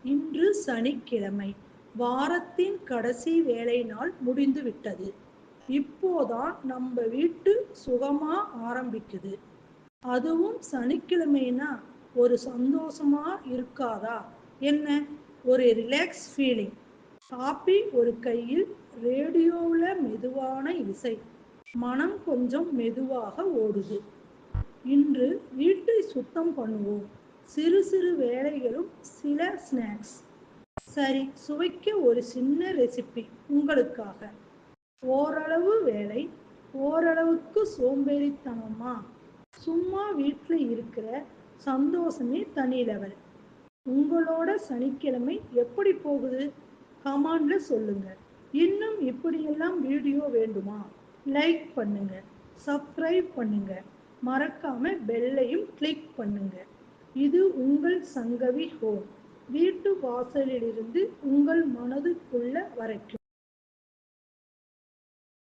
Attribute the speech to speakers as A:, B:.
A: இன்று சனிக்கிழமை. வாரத்தின் கடைசி வேலை நாள் முடிந்துவிட்டது. இப்போதான் நம்ம வீட்டு சுகமா ஆரம்பிக்குது. அதுவும் சனிக்கிழமைனா ஒரு சந்தோஷமா இருக்காதா என்ன? ஒரு ரிலாக்ஸ் ஃபீலிங். காபி ஒரு கையில், ரேடியோவில் மெதுவான இசை. மனம் கொஞ்சம் மெதுவாக ஓடுது. இன்று வீட்டை சுத்தம் பண்ணுவோம். சிறு சிறு வேலைகளும் சில ஸ்நாக்ஸ். சரி, சுவைக்க ஒரு சின்ன ரெசிபி உங்களுக்காக. ஓரளவு வேலை, ஓரளவுக்கு சோம்பேறித்தனமா? சும்மா வீட்டில் இருக்கிற சந்தோஷமே தனி லெவல். உங்களோட சனிக்கிழமை எப்படி போகுது? கமெண்ட்ல சொல்லுங்க. இன்னும் இப்படியெல்லாம் வீடியோ வேண்டுமா? லைக் பண்ணுங்க, சப்ஸ்கிரைப் பண்ணுங்க, மறக்காம பெல்லையும் கிளிக் பண்ணுங்க. இது உங்கள் சங்கவி ஹோம். வீட்டு வாசலிலிருந்து உங்கள் மனதுக்குள்ள வரைக்கும்.